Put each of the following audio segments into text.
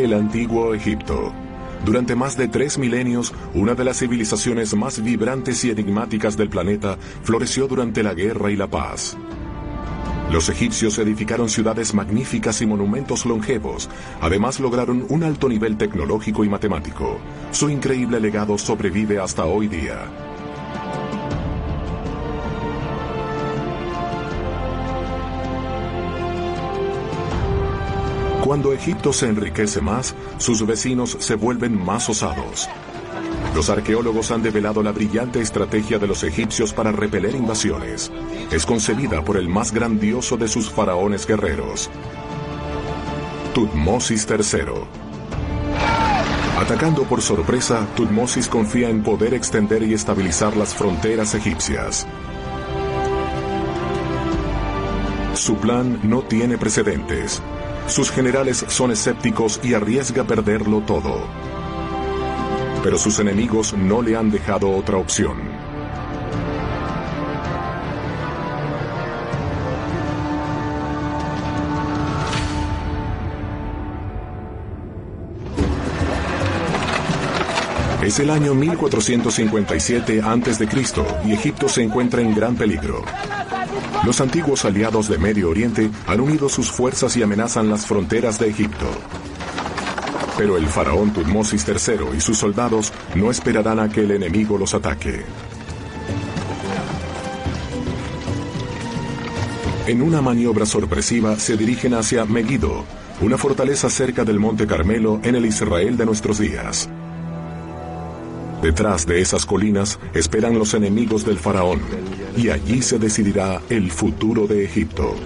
El antiguo Egipto. Durante más de 3 milenios, una de las civilizaciones más vibrantes y enigmáticas del planeta floreció durante la guerra y la paz. Los egipcios edificaron ciudades magníficas y monumentos longevos. Además, lograron un alto nivel tecnológico y matemático. Su increíble legado sobrevive hasta hoy día. Cuando Egipto se enriquece más, sus vecinos se vuelven más osados. Los arqueólogos han develado la brillante estrategia de los egipcios para repeler invasiones. Es concebida por el más grandioso de sus faraones guerreros, Tutmosis III. Atacando por sorpresa, Tutmosis confía en poder extender y estabilizar las fronteras egipcias. Su plan no tiene precedentes. Sus generales son escépticos y arriesga perderlo todo. Pero sus enemigos no le han dejado otra opción. Es el año 1457 a.C. y Egipto se encuentra en gran peligro. Los antiguos aliados de Medio Oriente han unido sus fuerzas y amenazan las fronteras de Egipto. Pero el faraón Tutmosis III y sus soldados no esperarán a que el enemigo los ataque. En una maniobra sorpresiva se dirigen hacia Megido, una fortaleza cerca del Monte Carmelo en el Israel de nuestros días. Detrás de esas colinas esperan los enemigos del faraón, y allí se decidirá el futuro de Egipto.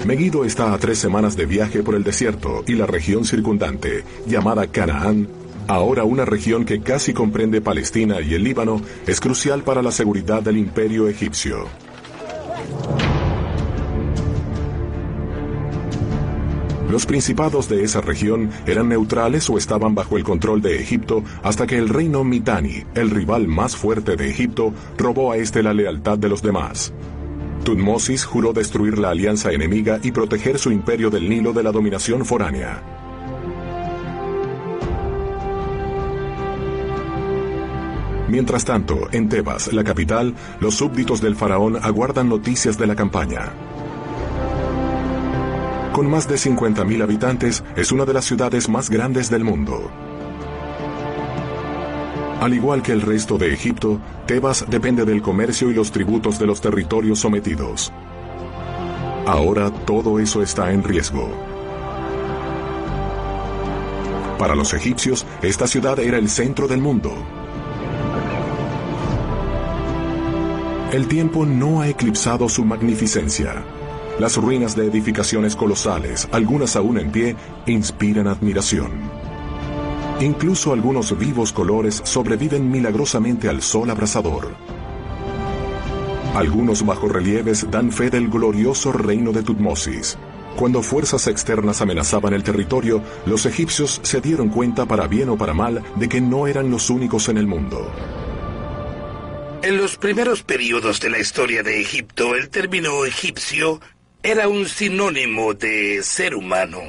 Megido está a 3 semanas de viaje por el desierto y la región circundante, llamada Canaán, ahora una región que casi comprende Palestina y el Líbano, es crucial para la seguridad del imperio egipcio. Los principados de esa región eran neutrales o estaban bajo el control de Egipto hasta que el reino Mitanni, el rival más fuerte de Egipto, robó a este la lealtad de los demás. Tutmosis juró destruir la alianza enemiga y proteger su imperio del Nilo de la dominación foránea. Mientras tanto, en Tebas, la capital, los súbditos del faraón aguardan noticias de la campaña. Con más de 50.000 habitantes, es una de las ciudades más grandes del mundo. Al igual que el resto de Egipto, Tebas depende del comercio y los tributos de los territorios sometidos. Ahora todo eso está en riesgo. Para los egipcios, esta ciudad era el centro del mundo. El tiempo no ha eclipsado su magnificencia. Las ruinas de edificaciones colosales, algunas aún en pie, inspiran admiración. Incluso algunos vivos colores sobreviven milagrosamente al sol abrasador. Algunos bajorrelieves dan fe del glorioso reino de Tutmosis. Cuando fuerzas externas amenazaban el territorio, los egipcios se dieron cuenta, para bien o para mal, de que no eran los únicos en el mundo. En los primeros periodos de la historia de Egipto, el término egipcio era un sinónimo de ser humano.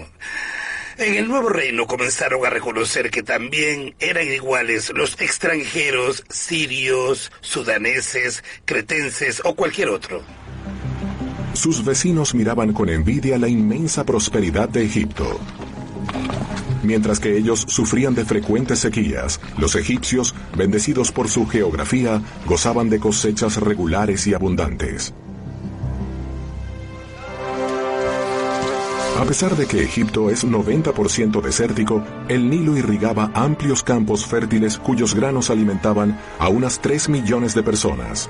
En el nuevo reino comenzaron a reconocer que también eran iguales los extranjeros, sirios, sudaneses, cretenses o cualquier otro. Sus vecinos miraban con envidia la inmensa prosperidad de Egipto. Mientras que ellos sufrían de frecuentes sequías, los egipcios, bendecidos por su geografía, gozaban de cosechas regulares y abundantes. A pesar de que Egipto es 90% desértico, el Nilo irrigaba amplios campos fértiles cuyos granos alimentaban a unas 3 millones de personas.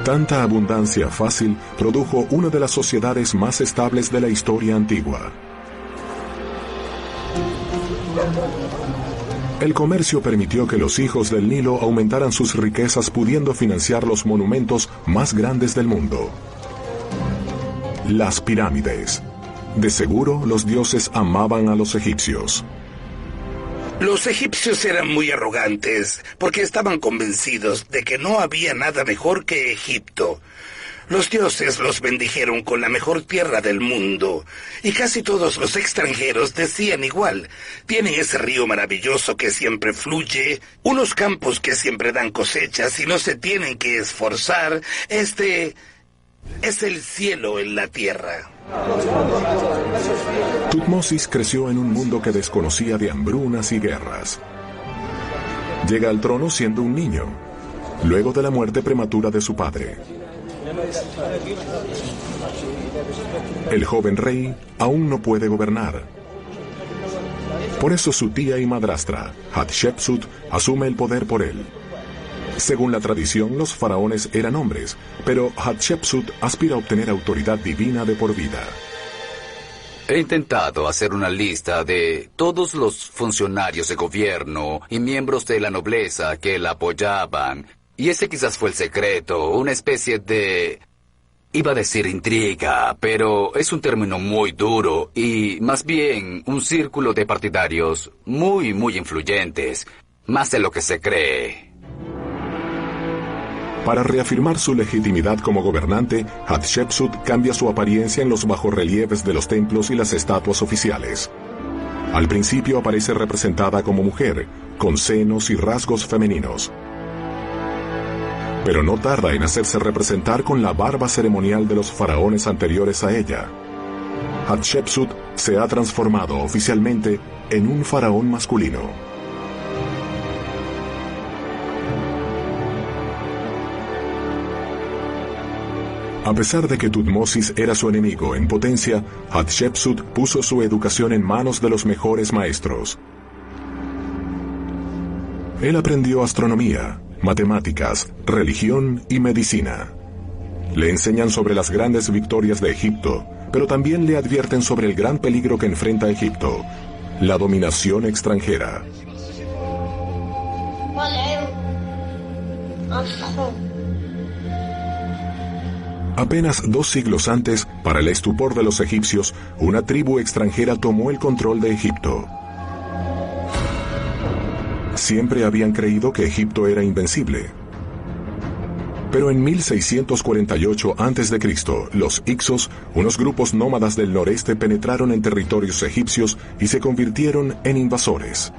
Tanta abundancia fácil produjo una de las sociedades más estables de la historia antigua. El comercio permitió que los hijos del Nilo aumentaran sus riquezas, pudiendo financiar los monumentos más grandes del mundo. Las pirámides. De seguro, los dioses amaban a los egipcios. Los egipcios eran muy arrogantes porque estaban convencidos de que no había nada mejor que Egipto. Los dioses los bendijeron con la mejor tierra del mundo, y casi todos los extranjeros decían igual. Tienen ese río maravilloso que siempre fluye, unos campos que siempre dan cosechas y no se tienen que esforzar. Este es el cielo en la tierra. Tutmosis creció en un mundo que desconocía de hambrunas y guerras. Llega al trono siendo un niño, luego de la muerte prematura de su padre. El joven rey aún no puede gobernar. Por eso su tía y madrastra, Hatshepsut, asume el poder por él. Según la tradición, los faraones eran hombres, pero Hatshepsut aspira a obtener autoridad divina de por vida. He intentado hacer una lista de todos los funcionarios de gobierno y miembros de la nobleza que la apoyaban. Y ese quizás fue el secreto, una especie de... iba a decir intriga, pero es un término muy duro y más bien un círculo de partidarios muy influyentes, más de lo que se cree. Para reafirmar su legitimidad como gobernante, Hatshepsut cambia su apariencia en los bajorrelieves de los templos y las estatuas oficiales. Al principio aparece representada como mujer, con senos y rasgos femeninos. Pero no tarda en hacerse representar con la barba ceremonial de los faraones anteriores a ella. Hatshepsut se ha transformado oficialmente en un faraón masculino. A pesar de que Tutmosis era su enemigo en potencia, Hatshepsut puso su educación en manos de los mejores maestros. Él aprendió astronomía, matemáticas, religión y medicina. Le enseñan sobre las grandes victorias de Egipto, pero también le advierten sobre el gran peligro que enfrenta Egipto, la dominación extranjera. Apenas 2 siglos antes, para el estupor de los egipcios, una tribu extranjera tomó el control de Egipto. Siempre habían creído que Egipto era invencible. Pero en 1648 a.C., los Hicsos, unos grupos nómadas del noreste, penetraron en territorios egipcios y se convirtieron en invasores.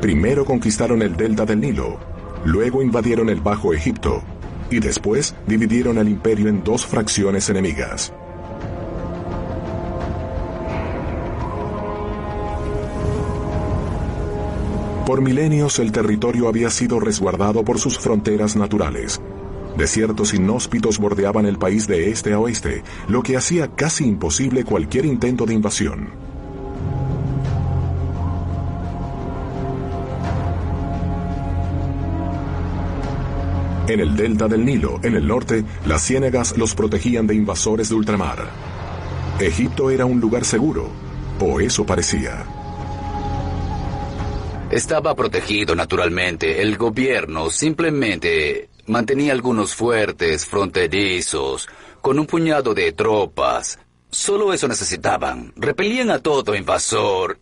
Primero conquistaron el delta del Nilo, luego invadieron el Bajo Egipto, y después dividieron el imperio en 2 fracciones enemigas. Por milenios el territorio había sido resguardado por sus fronteras naturales. Desiertos inhóspitos bordeaban el país de este a oeste, lo que hacía casi imposible cualquier intento de invasión. En el delta del Nilo, en el norte, las ciénagas los protegían de invasores de ultramar. Egipto era un lugar seguro, o eso parecía. Estaba protegido naturalmente. El gobierno simplemente mantenía algunos fuertes fronterizos con un puñado de tropas. Solo eso necesitaban. Repelían a todo invasor.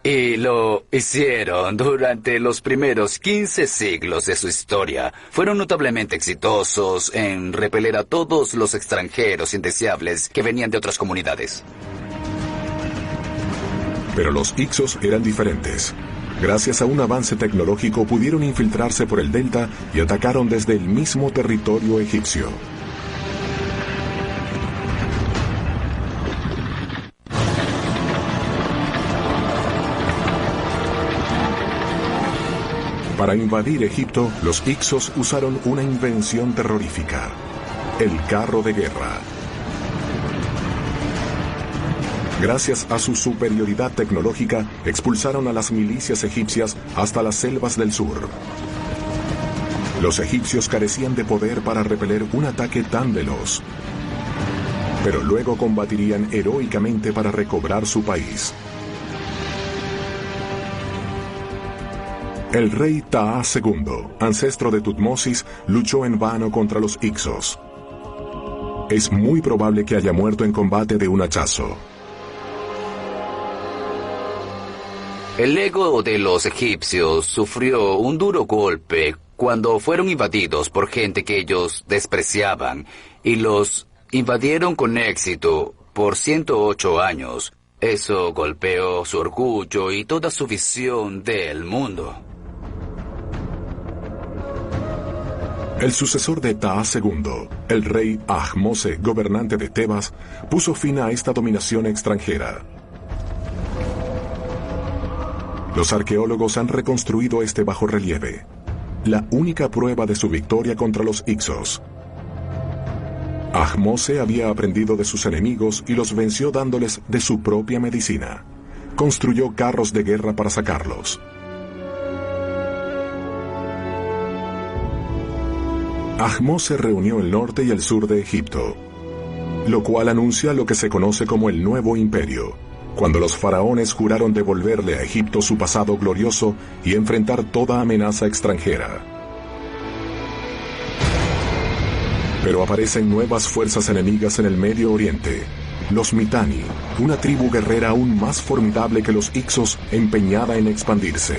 Y lo hicieron durante los primeros 15 siglos de su historia. Fueron notablemente exitosos en repeler a todos los extranjeros indeseables que venían de otras comunidades. Pero los Hicsos eran diferentes. Gracias a un avance tecnológico pudieron infiltrarse por el delta y atacaron desde el mismo territorio egipcio. Para invadir Egipto, los Hicsos usaron una invención terrorífica: el carro de guerra. Gracias a su superioridad tecnológica, expulsaron a las milicias egipcias hasta las selvas del sur. Los egipcios carecían de poder para repeler un ataque tan veloz, pero luego combatirían heroicamente para recobrar su país. El rey Taha II, ancestro de Tutmosis, luchó en vano contra los Hicsos. Es muy probable que haya muerto en combate de un hachazo. El ego de los egipcios sufrió un duro golpe cuando fueron invadidos por gente que ellos despreciaban y los invadieron con éxito por 108 años. Eso golpeó su orgullo y toda su visión del mundo. El sucesor de Ptah II, el rey Ahmose, gobernante de Tebas, puso fin a esta dominación extranjera. Los arqueólogos han reconstruido este bajorrelieve, la única prueba de su victoria contra los Hicsos. Ahmose había aprendido de sus enemigos y los venció dándoles de su propia medicina. Construyó carros de guerra para sacarlos. Ahmose reunió el norte y el sur de Egipto, lo cual anuncia lo que se conoce como el Nuevo Imperio, cuando los faraones juraron devolverle a Egipto su pasado glorioso y enfrentar toda amenaza extranjera. Pero aparecen nuevas fuerzas enemigas en el Medio Oriente, los Mitanni, una tribu guerrera aún más formidable que los Hicsos, empeñada en expandirse.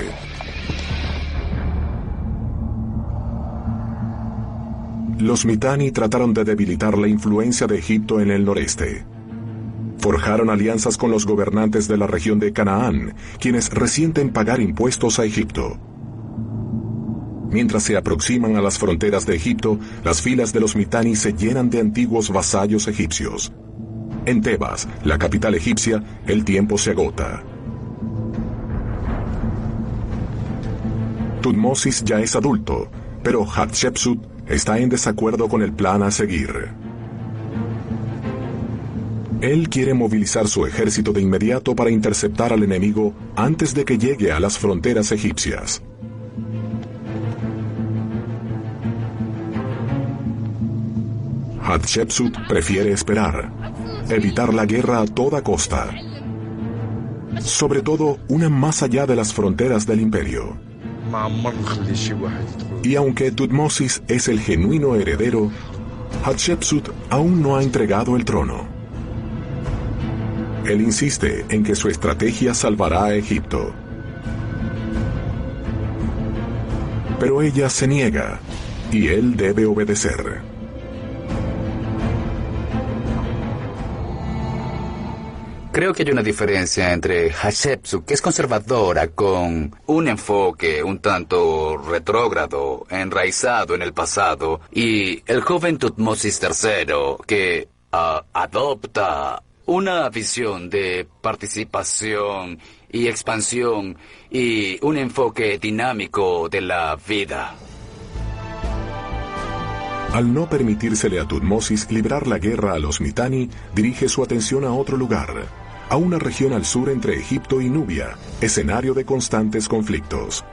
Los Mitanni trataron de debilitar la influencia de Egipto en el noreste. Forjaron alianzas con los gobernantes de la región de Canaán, quienes resienten pagar impuestos a Egipto. Mientras se aproximan a las fronteras de Egipto, las filas de los Mitanni se llenan de antiguos vasallos egipcios. En Tebas, la capital egipcia, el tiempo se agota. Tutmosis ya es adulto, pero Hatshepsut está en desacuerdo con el plan a seguir. Él quiere movilizar su ejército de inmediato para interceptar al enemigo antes de que llegue a las fronteras egipcias. Hatshepsut prefiere esperar, evitar la guerra a toda costa, sobre todo una más allá de las fronteras del imperio. Y aunque Tutmosis es el genuino heredero, Hatshepsut aún no ha entregado el trono. Él insiste en que su estrategia salvará a Egipto. Pero ella se niega, y él debe obedecer. Creo que hay una diferencia entre Hatshepsut, que es conservadora, con un enfoque un tanto retrógrado, enraizado en el pasado, y el joven Tutmosis III, que adopta una visión de participación y expansión y un enfoque dinámico de la vida. Al no permitírsele a Tutmosis librar la guerra a los Mitanni, dirige su atención a otro lugar, a una región al sur entre Egipto y Nubia, escenario de constantes conflictos.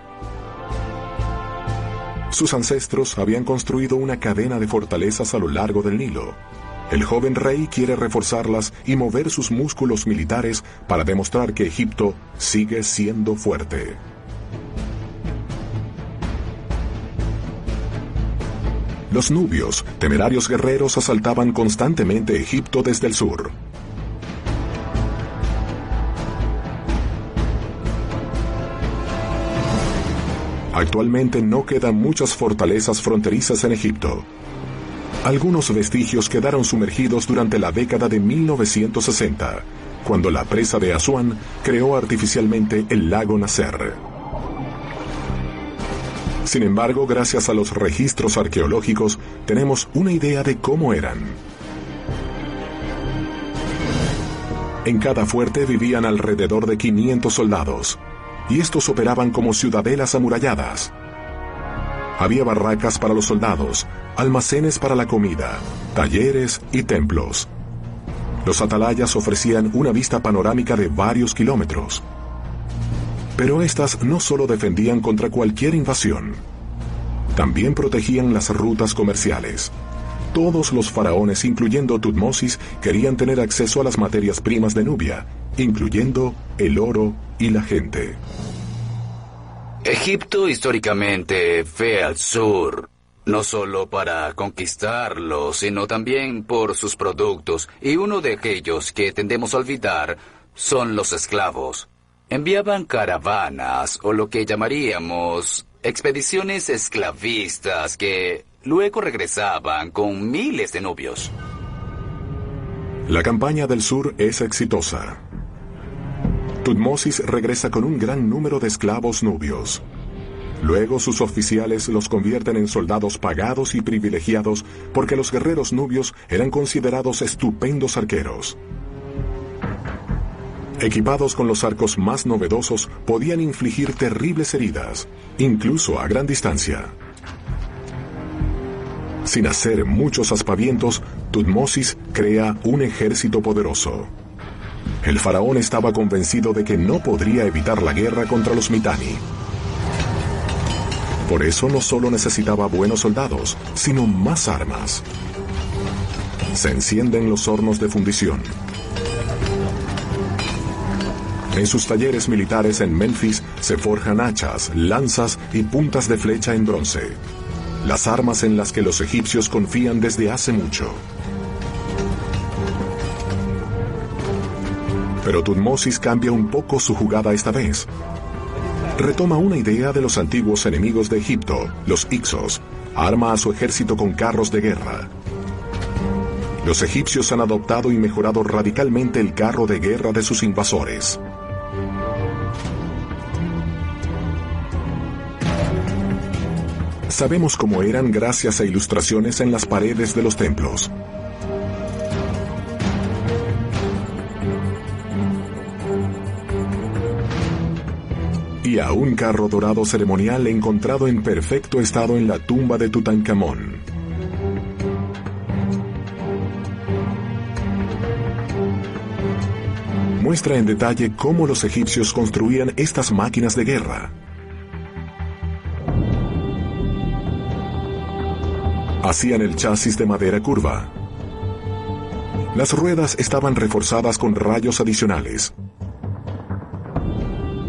Sus ancestros habían construido una cadena de fortalezas a lo largo del Nilo. El joven rey quiere reforzarlas y mover sus músculos militares para demostrar que Egipto sigue siendo fuerte. Los nubios, temerarios guerreros, asaltaban constantemente Egipto desde el sur. Actualmente no quedan muchas fortalezas fronterizas en Egipto. Algunos vestigios quedaron sumergidos durante la década de 1960, cuando la presa de Asuán creó artificialmente el lago Nasser. Sin embargo, gracias a los registros arqueológicos, tenemos una idea de cómo eran. En cada fuerte vivían alrededor de 500 soldados, y estos operaban como ciudadelas amuralladas. Había barracas para los soldados, almacenes para la comida, talleres y templos. Los atalayas ofrecían una vista panorámica de varios kilómetros. Pero estas no solo defendían contra cualquier invasión, también protegían las rutas comerciales. Todos los faraones, incluyendo Tutmosis, querían tener acceso a las materias primas de Nubia, incluyendo el oro y la gente. Egipto históricamente ve al sur, no solo para conquistarlo, sino también por sus productos, y uno de aquellos que tendemos a olvidar son los esclavos. enviaban caravanas o lo que llamaríamos expediciones esclavistas que luego regresaban con miles de nubios. La campaña del sur es exitosa. Tutmosis regresa con un gran número de esclavos nubios. Luego sus oficiales los convierten en soldados pagados y privilegiados porque los guerreros nubios eran considerados estupendos arqueros. Equipados con los arcos más novedosos, podían infligir terribles heridas, incluso a gran distancia. Sin hacer muchos aspavientos, Tutmosis crea un ejército poderoso. El faraón estaba convencido de que no podría evitar la guerra contra los Mitanni. Por eso no solo necesitaba buenos soldados, sino más armas. Se encienden los hornos de fundición. En sus talleres militares en Menfis se forjan hachas, lanzas y puntas de flecha en bronce. Las armas en las que los egipcios confían desde hace mucho. Pero Tutmosis cambia un poco su jugada esta vez. Retoma una idea de los antiguos enemigos de Egipto, los Hicsos. Arma a su ejército con carros de guerra. Los egipcios han adoptado y mejorado radicalmente el carro de guerra de sus invasores. Sabemos cómo eran gracias a ilustraciones en las paredes de los templos. Y a un carro dorado ceremonial encontrado en perfecto estado en la tumba de Tutankamón. Muestra en detalle cómo los egipcios construían estas máquinas de guerra. Hacían el chasis de madera curva. Las ruedas estaban reforzadas con rayos adicionales.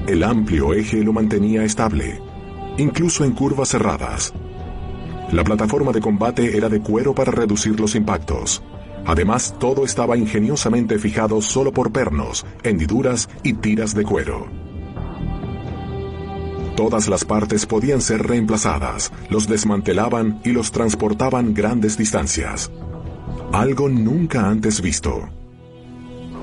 El amplio eje lo mantenía estable, incluso en curvas cerradas. La plataforma de combate era de cuero para reducir los impactos. Además, todo estaba ingeniosamente fijado solo por pernos, hendiduras y tiras de cuero. Todas las partes podían ser reemplazadas, los desmantelaban y los transportaban grandes distancias. Algo nunca antes visto.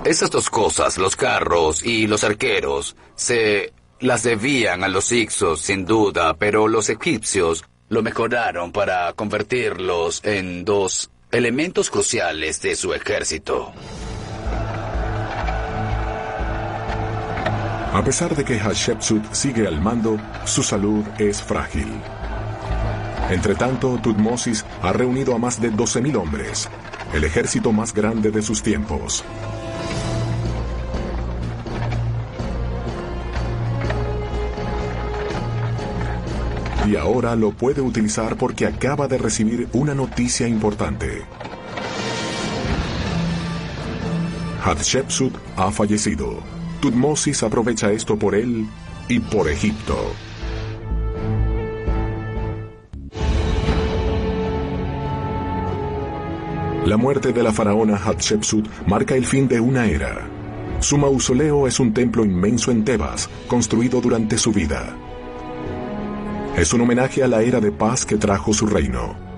Esas dos cosas, los carros y los arqueros, se las debían a los Hicsos, sin duda, pero los egipcios lo mejoraron para convertirlos en dos elementos cruciales de su ejército. A pesar de que Hatshepsut sigue al mando, su salud es frágil. Entretanto, Tutmosis ha reunido a más de 12.000 hombres, el ejército más grande de sus tiempos. Y ahora lo puede utilizar porque acaba de recibir una noticia importante. Hatshepsut ha fallecido. Tutmosis aprovecha esto por él y por Egipto. La muerte de la faraona Hatshepsut marca el fin de una era. Su mausoleo es un templo inmenso en Tebas, construido durante su vida. Es un homenaje a la era de paz que trajo su reino.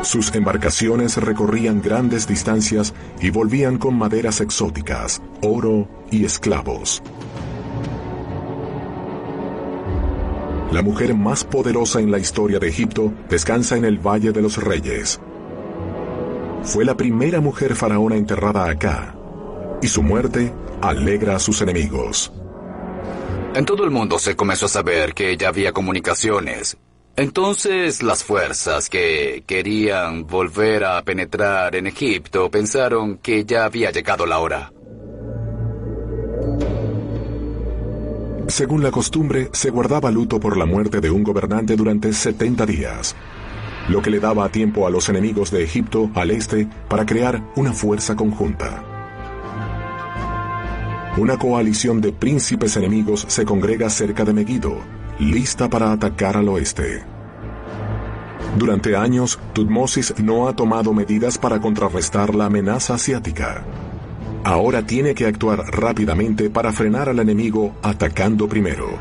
Sus embarcaciones recorrían grandes distancias y volvían con maderas exóticas, oro y esclavos. La mujer más poderosa en la historia de Egipto descansa en el Valle de los Reyes. Fue la primera mujer faraona enterrada acá, y su muerte alegra a sus enemigos. En todo el mundo se comenzó a saber que ya había comunicaciones. Entonces las fuerzas que querían volver a penetrar en Egipto pensaron que ya había llegado la hora. Según la costumbre, se guardaba luto por la muerte de un gobernante durante 70 días, lo que le daba tiempo a los enemigos de Egipto al este para crear una fuerza conjunta. Una coalición de príncipes enemigos se congrega cerca de Megido, lista para atacar al oeste. Durante años, Tutmosis no ha tomado medidas para contrarrestar la amenaza asiática. Ahora tiene que actuar rápidamente para frenar al enemigo atacando primero.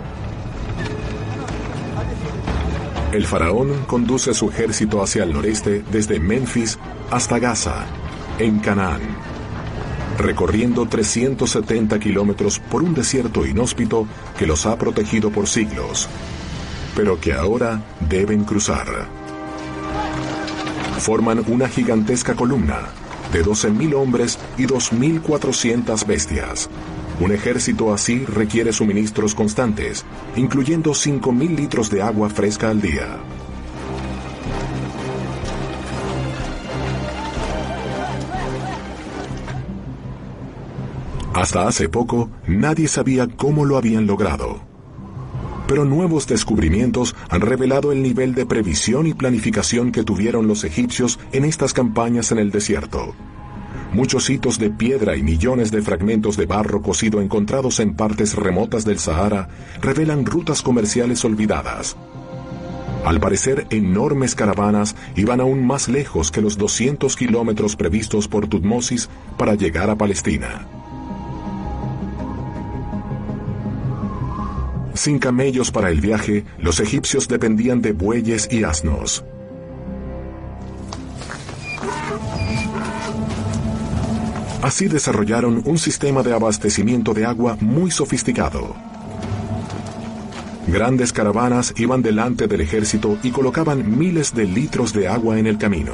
El faraón conduce su ejército hacia el noreste desde Menfis hasta Gaza, en Canaán, recorriendo 370 kilómetros por un desierto inhóspito que los ha protegido por siglos, pero que ahora deben cruzar. Forman una gigantesca columna de 12.000 hombres y 2.400 bestias. Un ejército así requiere suministros constantes, incluyendo 5.000 litros de agua fresca al día. Hasta hace poco, nadie sabía cómo lo habían logrado. Pero nuevos descubrimientos han revelado el nivel de previsión y planificación que tuvieron los egipcios en estas campañas en el desierto. Muchos hitos de piedra y millones de fragmentos de barro cocido encontrados en partes remotas del Sahara revelan rutas comerciales olvidadas. Al parecer, enormes caravanas iban aún más lejos que los 200 kilómetros previstos por Tutmosis para llegar a Palestina. Sin camellos para el viaje, los egipcios dependían de bueyes y asnos. Así desarrollaron un sistema de abastecimiento de agua muy sofisticado. Grandes caravanas iban delante del ejército y colocaban miles de litros de agua en el camino.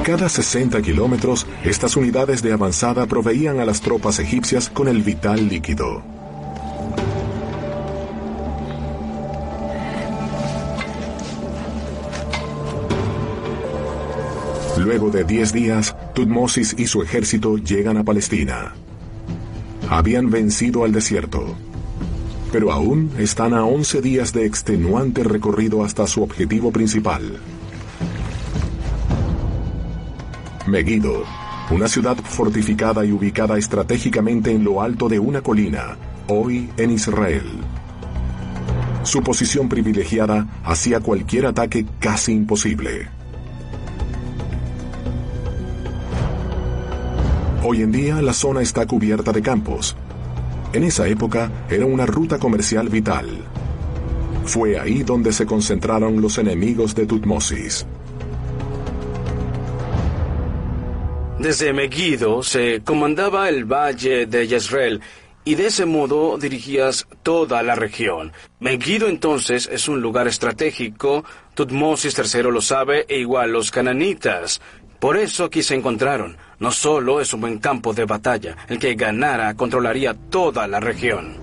Cada 60 kilómetros, estas unidades de avanzada proveían a las tropas egipcias con el vital líquido. Luego de 10 días, Tutmosis y su ejército llegan a Palestina. Habían vencido al desierto, pero aún están a 11 días de extenuante recorrido hasta su objetivo principal. Megiddo, una ciudad fortificada y ubicada estratégicamente en lo alto de una colina, hoy en Israel. Su posición privilegiada hacía cualquier ataque casi imposible. Hoy en día la zona está cubierta de campos. En esa época era una ruta comercial vital. Fue ahí donde se concentraron los enemigos de Tutmosis. Desde Megiddo se comandaba el valle de Jezreel y de ese modo dirigías toda la región. Megiddo entonces es un lugar estratégico, Tutmosis III lo sabe e igual los cananitas. Por eso aquí se encontraron. No solo es un buen campo de batalla, el que ganara controlaría toda la región.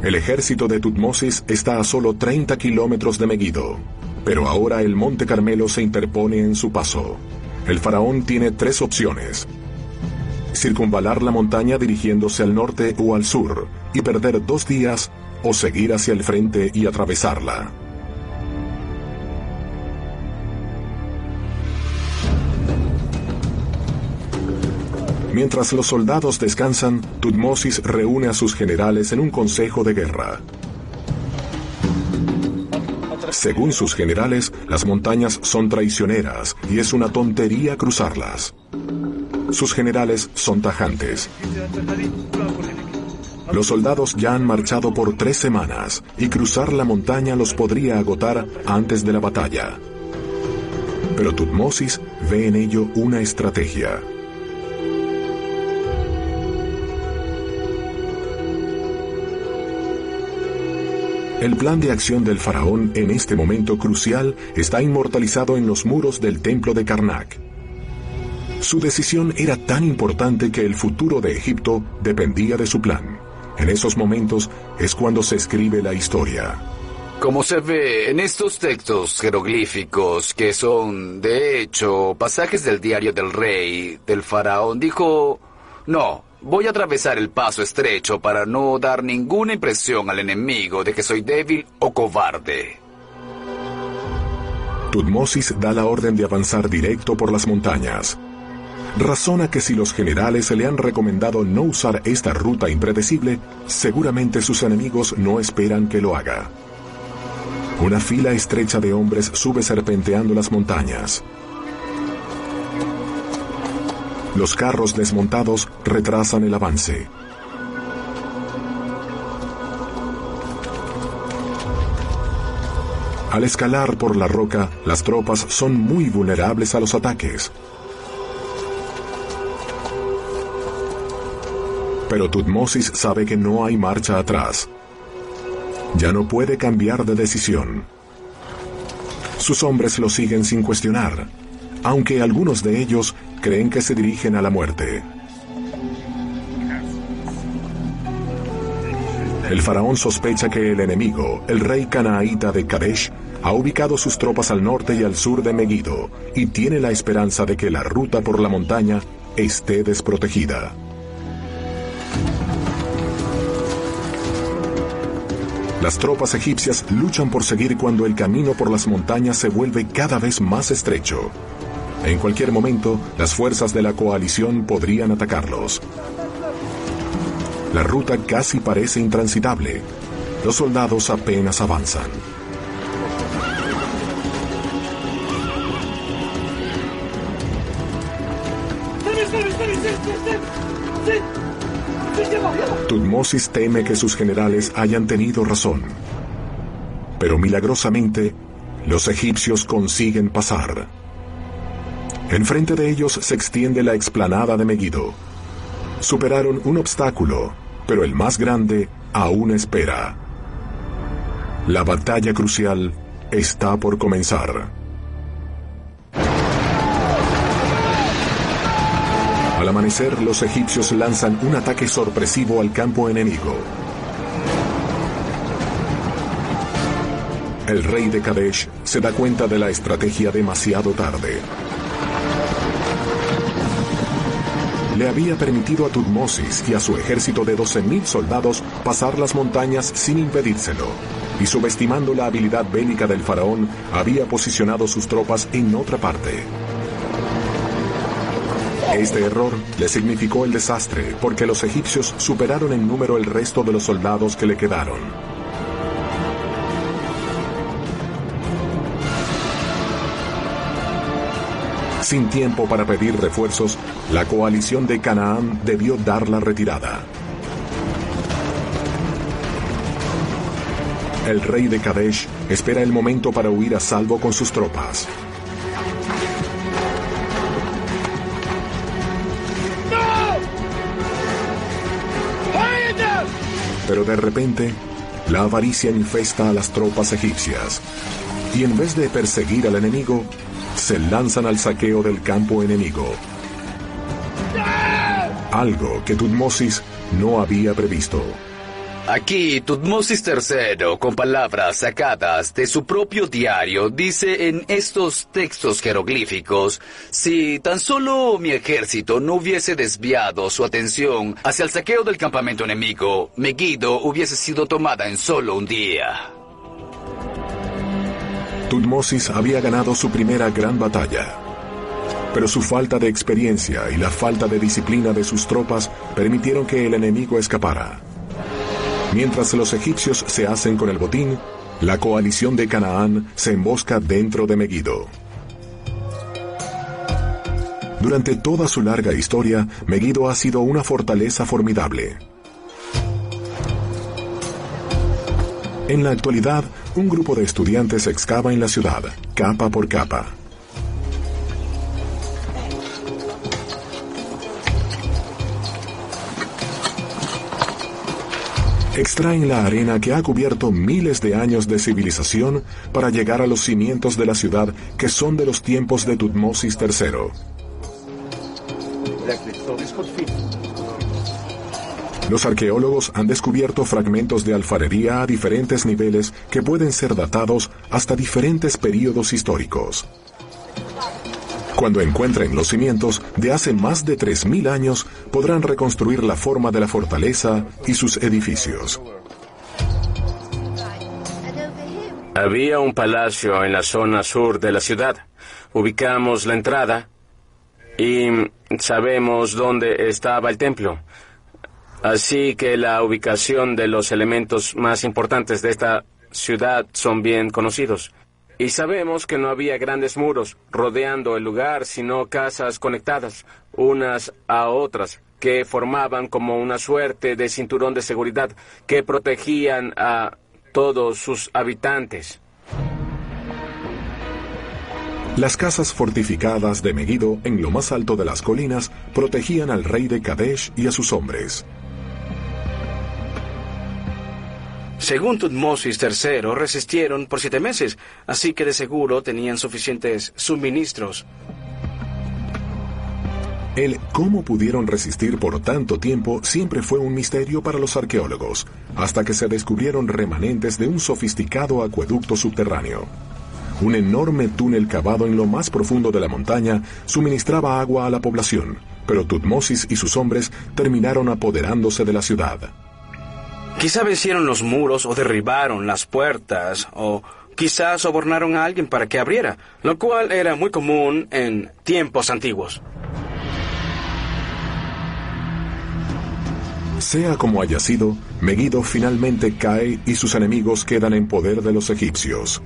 El ejército de Tutmosis está a solo 30 kilómetros de Megiddo, pero ahora el Monte Carmelo se interpone en su paso. El faraón tiene 3 opciones: circunvalar la montaña dirigiéndose al norte o al sur y perder 2 días, o seguir hacia el frente y atravesarla. Mientras los soldados descansan, Tutmosis reúne a sus generales en un consejo de guerra. Según sus generales, las montañas son traicioneras y es una tontería cruzarlas. Sus generales son tajantes. Los soldados ya han marchado por 3 semanas y cruzar la montaña los podría agotar antes de la batalla. Pero Tutmosis ve en ello una estrategia. El plan de acción del faraón en este momento crucial está inmortalizado en los muros del templo de Karnak. Su decisión era tan importante que el futuro de Egipto dependía de su plan. En esos momentos es cuando se escribe la historia. Como se ve en estos textos jeroglíficos, que son, de hecho, pasajes del diario del rey, del faraón dijo: no, voy a atravesar el paso estrecho para no dar ninguna impresión al enemigo de que soy débil o cobarde. Tutmosis da la orden de avanzar directo por las montañas. razona que si los generales le han recomendado no usar esta ruta impredecible, seguramente sus enemigos no esperan que lo haga. Una fila estrecha de hombres sube serpenteando las montañas. Los carros desmontados retrasan el avance. Al escalar por la roca, las tropas son muy vulnerables a los ataques. Pero Thutmosis sabe que no hay marcha atrás. Ya no puede cambiar de decisión. Sus hombres lo siguen sin cuestionar, aunque algunos de ellos creen que se dirigen a la muerte. El faraón sospecha que el enemigo, el rey canaanita de Kadesh, ha ubicado sus tropas al norte y al sur de Megido y tiene la esperanza de que la ruta por la montaña esté desprotegida. Las tropas egipcias luchan por seguir cuando el camino por las montañas se vuelve cada vez más estrecho. En cualquier momento, las fuerzas de la coalición podrían atacarlos. La ruta casi parece intransitable. Los soldados apenas avanzan. Thutmosis teme que sus generales hayan tenido razón. Pero milagrosamente, los egipcios consiguen pasar. Enfrente de ellos se extiende la explanada de Megido. Superaron un obstáculo, pero el más grande aún espera. La batalla crucial está por comenzar. Al amanecer, los egipcios lanzan un ataque sorpresivo al campo enemigo. El rey de Kadesh se da cuenta de la estrategia demasiado tarde. Le había permitido a Thutmosis y a su ejército de 12.000 soldados pasar las montañas sin impedírselo, y subestimando la habilidad bélica del faraón, había posicionado sus tropas en otra parte. Este error le significó el desastre, porque los egipcios superaron en número el resto de los soldados que le quedaron. Sin tiempo para pedir refuerzos, la coalición de Canaán debió dar la retirada. El rey de Kadesh espera el momento para huir a salvo con sus tropas. Pero de repente, la avaricia infesta a las tropas egipcias, y en vez de perseguir al enemigo, se lanzan al saqueo del campo enemigo. Algo que Thutmosis no había previsto. Aquí, Thutmosis III, con palabras sacadas de su propio diario, dice en estos textos jeroglíficos: si tan solo mi ejército no hubiese desviado su atención hacia el saqueo del campamento enemigo, Megido hubiese sido tomada en solo un día. Thutmosis había ganado su primera gran batalla, pero su falta de experiencia y la falta de disciplina de sus tropas permitieron que el enemigo escapara. Mientras los egipcios se hacen con el botín, la coalición de Canaán se embosca dentro de Megido. Durante toda su larga historia, Megido ha sido una fortaleza formidable. En la actualidad, un grupo de estudiantes excava en la ciudad, capa por capa. Extraen la arena que ha cubierto miles de años de civilización para llegar a los cimientos de la ciudad que son de los tiempos de Thutmosis III. Los arqueólogos han descubierto fragmentos de alfarería a diferentes niveles que pueden ser datados hasta diferentes períodos históricos. Cuando encuentren los cimientos de hace más de 3.000 años, podrán reconstruir la forma de la fortaleza y sus edificios. Había un palacio en la zona sur de la ciudad. Ubicamos la entrada. Y sabemos dónde estaba el templo. Así que la ubicación de los elementos más importantes de esta ciudad son bien conocidos. Y sabemos que no había grandes muros rodeando el lugar, sino casas conectadas unas a otras, que formaban como una suerte de cinturón de seguridad que protegían a todos sus habitantes. Las casas fortificadas de Megido en lo más alto de las colinas protegían al rey de Kadesh y a sus hombres. Según Tutmosis III, resistieron por 7 meses, así que de seguro tenían suficientes suministros. El cómo pudieron resistir por tanto tiempo siempre fue un misterio para los arqueólogos, hasta que se descubrieron remanentes de un sofisticado acueducto subterráneo. Un enorme túnel cavado en lo más profundo de la montaña suministraba agua a la población, pero Tutmosis y sus hombres terminaron apoderándose de la ciudad. Quizá vencieron los muros o derribaron las puertas, o quizás sobornaron a alguien para que abriera, lo cual era muy común en tiempos antiguos. Sea como haya sido, Megido finalmente cae y sus enemigos quedan en poder de los egipcios.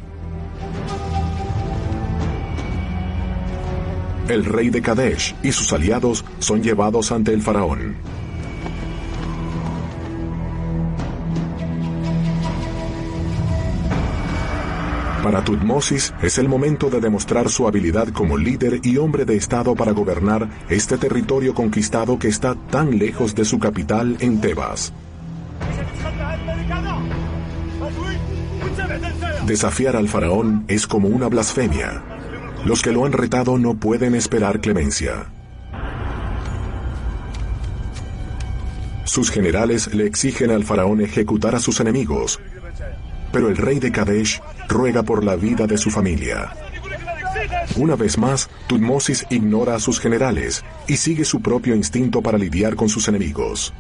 El rey de Kadesh y sus aliados son llevados ante el faraón. Para Tutmosis es el momento de demostrar su habilidad como líder y hombre de estado para gobernar este territorio conquistado que está tan lejos de su capital en Tebas. Desafiar al faraón es como una blasfemia. Los que lo han retado no pueden esperar clemencia. Sus generales le exigen al faraón ejecutar a sus enemigos, pero el rey de Kadesh ruega por la vida de su familia. Una vez más, Tutmosis ignora a sus generales y sigue su propio instinto para lidiar con sus enemigos.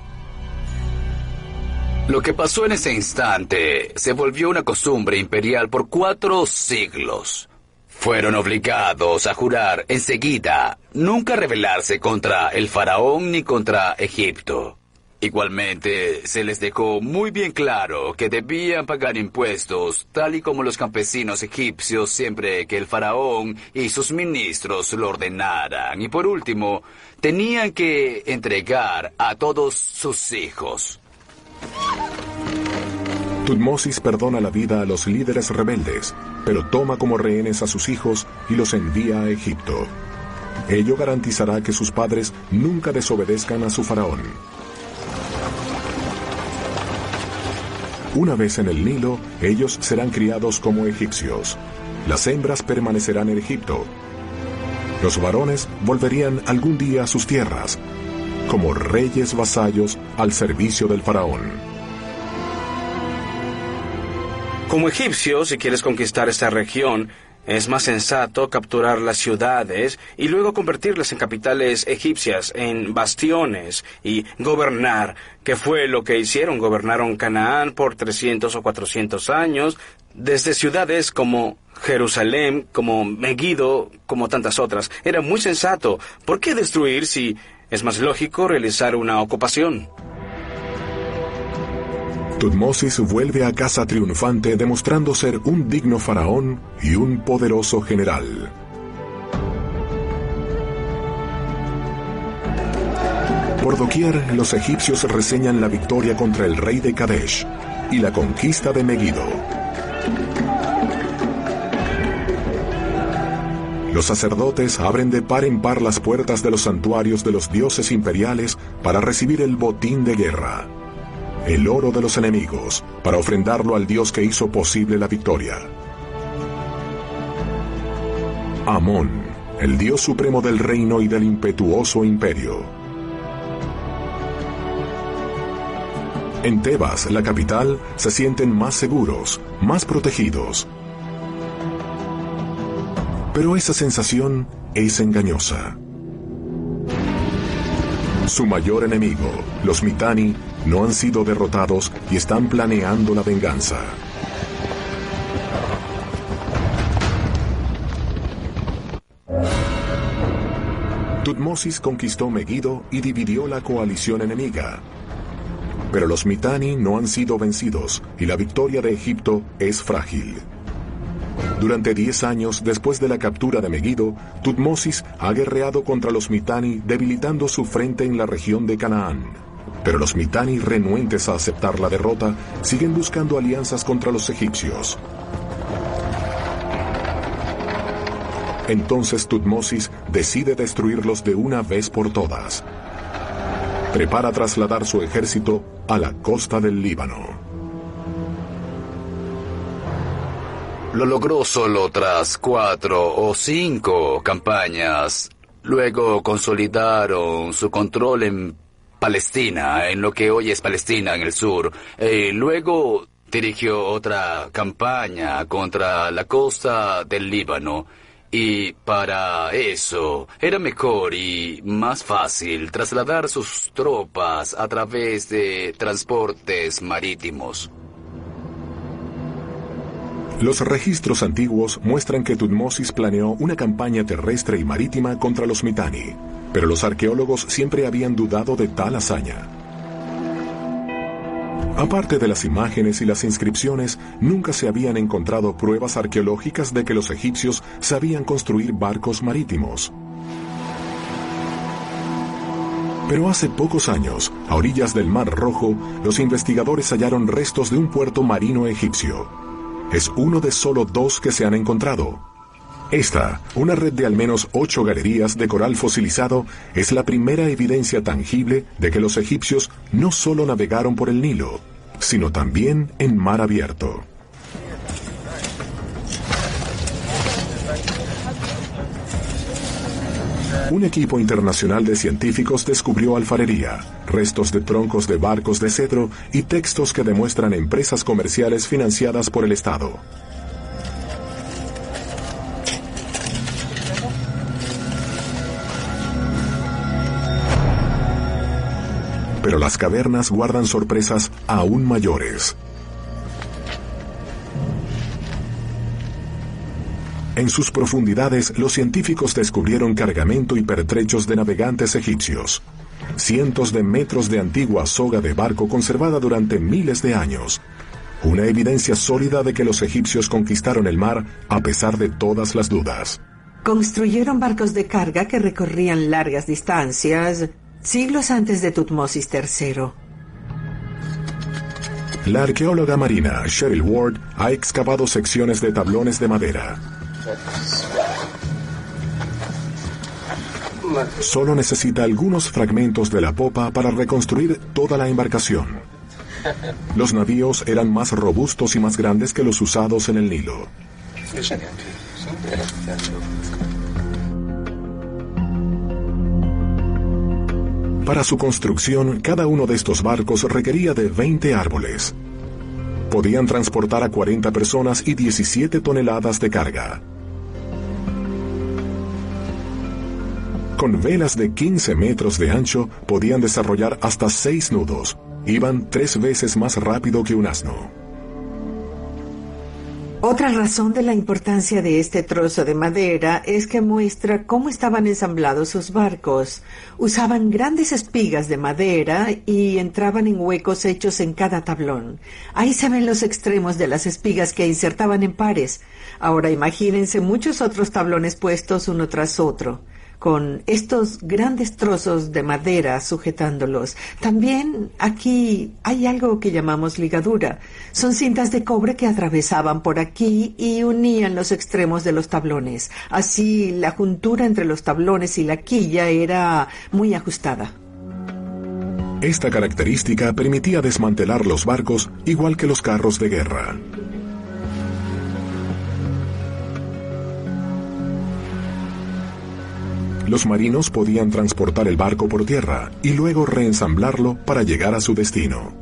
Lo que pasó en ese instante se volvió una costumbre imperial por 4 siglos. Fueron obligados a jurar enseguida nunca rebelarse contra el faraón ni contra Egipto. Igualmente, se les dejó muy bien claro que debían pagar impuestos, tal y como los campesinos egipcios siempre que el faraón y sus ministros lo ordenaran. Y por último, tenían que entregar a todos sus hijos. Tutmosis perdona la vida a los líderes rebeldes, pero toma como rehenes a sus hijos y los envía a Egipto. Ello garantizará que sus padres nunca desobedezcan a su faraón. Una vez en el Nilo, ellos serán criados como egipcios. Las hembras permanecerán en Egipto. Los varones volverían algún día a sus tierras, como reyes vasallos al servicio del faraón. Como egipcio, si quieres conquistar esta región, es más sensato capturar las ciudades y luego convertirlas en capitales egipcias, en bastiones, y gobernar, que fue lo que hicieron. Gobernaron Canaán por 300 o 400 años, desde ciudades como Jerusalén, como Megido, como tantas otras. Era muy sensato. ¿Por qué destruir si es más lógico realizar una ocupación? Tutmosis vuelve a casa triunfante demostrando ser un digno faraón y un poderoso general. Por doquier, los egipcios reseñan la victoria contra el rey de Kadesh y la conquista de Megido. Los sacerdotes abren de par en par las puertas de los santuarios de los dioses imperiales para recibir el botín de guerra, el oro de los enemigos, para ofrendarlo al Dios que hizo posible la victoria. Amón, el Dios supremo del reino y del impetuoso imperio. En Tebas, la capital, se sienten más seguros, más protegidos. Pero esa sensación es engañosa. Su mayor enemigo, los Mitanni, no han sido derrotados y están planeando la venganza. Tutmosis conquistó Megido y dividió la coalición enemiga. Pero los Mitanni no han sido vencidos y la victoria de Egipto es frágil. Durante 10 años después de la captura de Megido, Tutmosis ha guerreado contra los Mitanni, debilitando su frente en la región de Canaán. Pero los Mitanni, renuentes a aceptar la derrota, siguen buscando alianzas contra los egipcios. Entonces Tutmosis decide destruirlos de una vez por todas. Prepara trasladar su ejército a la costa del Líbano. Lo logró solo tras 4 o 5 campañas. Luego consolidaron su control en Palestina, en lo que hoy es Palestina en el sur. Luego dirigió otra campaña contra la costa del Líbano. Y para eso era mejor y más fácil trasladar sus tropas a través de transportes marítimos. Los registros antiguos muestran que Tutmosis planeó una campaña terrestre y marítima contra los Mitanni, pero los arqueólogos siempre habían dudado de tal hazaña. Aparte de las imágenes y las inscripciones, nunca se habían encontrado pruebas arqueológicas de que los egipcios sabían construir barcos marítimos. Pero hace pocos años, a orillas del Mar Rojo, los investigadores hallaron restos de un puerto marino egipcio. Es uno de solo 2 que se han encontrado. Esta, una red de al menos 8 galerías de coral fosilizado, es la primera evidencia tangible de que los egipcios no solo navegaron por el Nilo, sino también en mar abierto. Un equipo internacional de científicos descubrió alfarería, restos de troncos de barcos de cedro y textos que demuestran empresas comerciales financiadas por el Estado. Pero las cavernas guardan sorpresas aún mayores. En sus profundidades, los científicos descubrieron cargamento y pertrechos de navegantes egipcios. Cientos de metros de antigua soga de barco conservada durante miles de años. Una evidencia sólida de que los egipcios conquistaron el mar a pesar de todas las dudas. Construyeron barcos de carga que recorrían largas distancias, siglos antes de Tutmosis III. La arqueóloga marina Cheryl Ward ha excavado secciones de tablones de madera. Solo necesita algunos fragmentos de la popa para reconstruir toda la embarcación. Los navíos eran más robustos y más grandes que los usados en el Nilo. Para su construcción, cada uno de estos barcos requería de 20 árboles. Podían transportar a 40 personas y 17 toneladas de carga. Con velas de 15 metros de ancho, podían desarrollar hasta 6 nudos. Iban 3 veces más rápido que un asno. Otra razón de la importancia de este trozo de madera es que muestra cómo estaban ensamblados sus barcos. Usaban grandes espigas de madera y entraban en huecos hechos en cada tablón. Ahí se ven los extremos de las espigas que insertaban en pares. Ahora imagínense muchos otros tablones puestos uno tras otro, con estos grandes trozos de madera sujetándolos. También aquí hay algo que llamamos ligadura. Son cintas de cobre que atravesaban por aquí y unían los extremos de los tablones. Así, la juntura entre los tablones y la quilla era muy ajustada. Esta característica permitía desmantelar los barcos igual que los carros de guerra. Los marinos podían transportar el barco por tierra y luego reensamblarlo para llegar a su destino.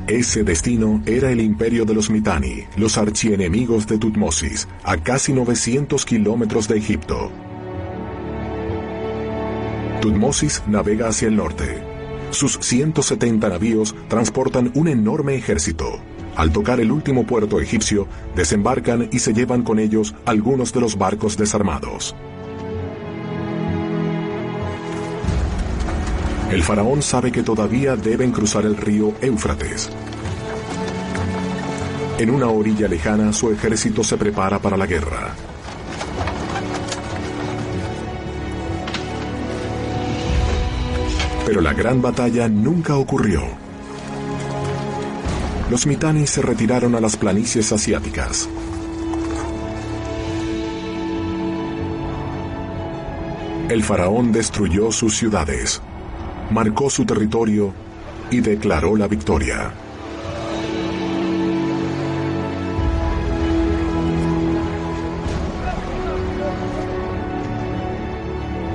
Ese destino era el imperio de los Mitanni, los archienemigos de Tutmosis, a casi 900 kilómetros de Egipto. Tutmosis navega hacia el norte. Sus 170 navíos transportan un enorme ejército. Al tocar el último puerto egipcio, desembarcan y se llevan con ellos algunos de los barcos desarmados. El faraón sabe que todavía deben cruzar el río Éufrates. En una orilla lejana, su ejército se prepara para la guerra. Pero la gran batalla nunca ocurrió. Los Mitanni se retiraron a las planicies asiáticas. El faraón destruyó sus ciudades, marcó su territorio y declaró la victoria.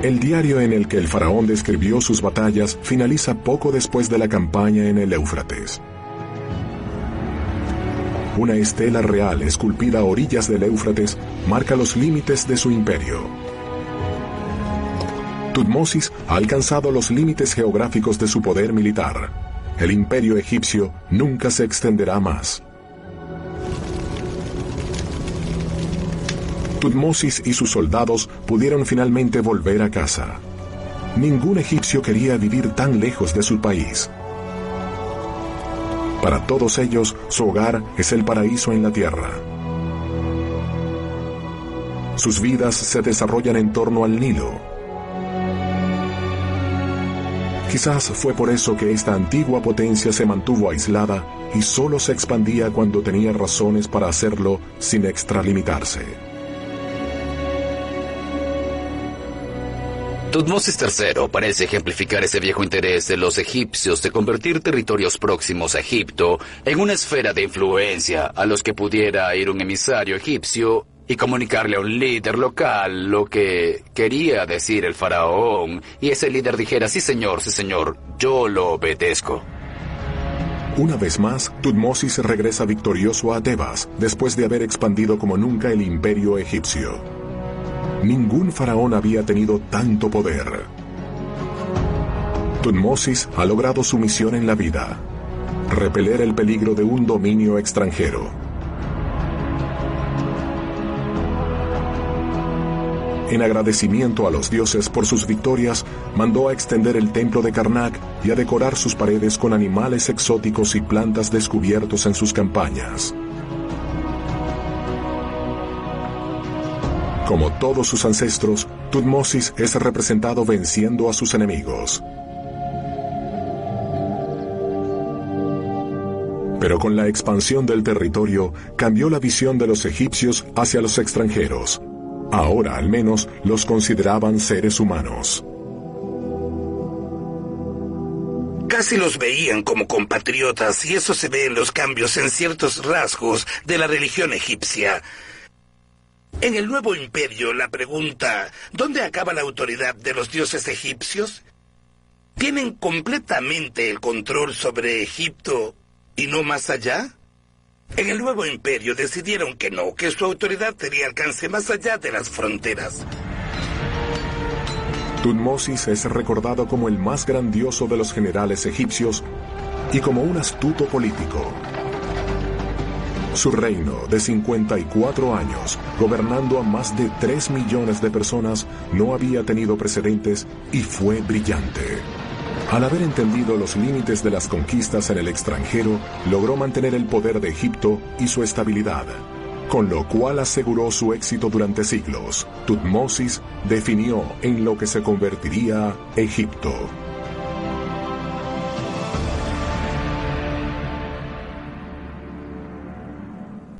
El diario en el que el faraón describió sus batallas finaliza poco después de la campaña en el Éufrates. Una estela real esculpida a orillas del Éufrates marca los límites de su imperio. Tutmosis ha alcanzado los límites geográficos de su poder militar. El imperio egipcio nunca se extenderá más. Tutmosis y sus soldados pudieron finalmente volver a casa. Ningún egipcio quería vivir tan lejos de su país. Para todos ellos, su hogar es el paraíso en la tierra. Sus vidas se desarrollan en torno al Nilo. Quizás fue por eso que esta antigua potencia se mantuvo aislada y solo se expandía cuando tenía razones para hacerlo sin extralimitarse. Tutmosis III parece ejemplificar ese viejo interés de los egipcios de convertir territorios próximos a Egipto en una esfera de influencia a los que pudiera ir un emisario egipcio y comunicarle a un líder local lo que quería decir el faraón, y ese líder dijera: sí señor, yo lo obedezco. Una vez más, Tutmosis regresa victorioso a Tebas después de haber expandido como nunca el imperio egipcio. Ningún faraón había tenido tanto poder. Tutmosis ha logrado su misión en la vida: repeler el peligro de un dominio extranjero. En agradecimiento a los dioses por sus victorias, mandó a extender el templo de Karnak y a decorar sus paredes con animales exóticos y plantas descubiertos en sus campañas. Como todos sus ancestros, Tutmosis es representado venciendo a sus enemigos. Pero con la expansión del territorio, cambió la visión de los egipcios hacia los extranjeros. Ahora, al menos, los consideraban seres humanos. Casi los veían como compatriotas, y eso se ve en los cambios en ciertos rasgos de la religión egipcia. En el nuevo imperio, la pregunta, ¿dónde acaba la autoridad de los dioses egipcios? ¿Tienen completamente el control sobre Egipto y no más allá? En el nuevo imperio decidieron que no, que su autoridad tenía alcance más allá de las fronteras. Tutmosis es recordado como el más grandioso de los generales egipcios y como un astuto político. Su reino de 54 años, gobernando a más de 3 millones de personas, no había tenido precedentes y fue brillante. Al haber entendido los límites de las conquistas en el extranjero, logró mantener el poder de Egipto y su estabilidad, con lo cual aseguró su éxito durante siglos. Tutmosis definió en lo que se convertiría Egipto.